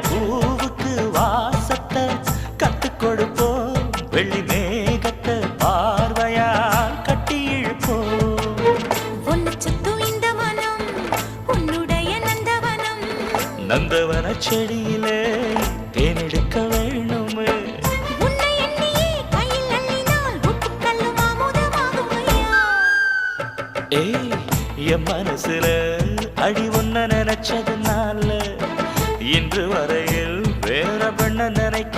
பூவுக்கு வாசத்தை கத்து கொடுப்போம், வெள்ளி மேகத்தை பார்வையால் கட்டி இழுப்போம். உன்னை சுத்தும் இந்த வனம் உன்னுடைய நந்தவனம். நந்தவன செடியிலே தேனெடுக்க வேணுமே. உன்னை எண்ணியே கையில் அள்ளினால் உப்புக்கல்லும் அமுதமாகுமையா. என் மனசுல அடி ஒன்ன நினைச்சதுனால இன்று வரையில் வேற பெண்ண நினைக்க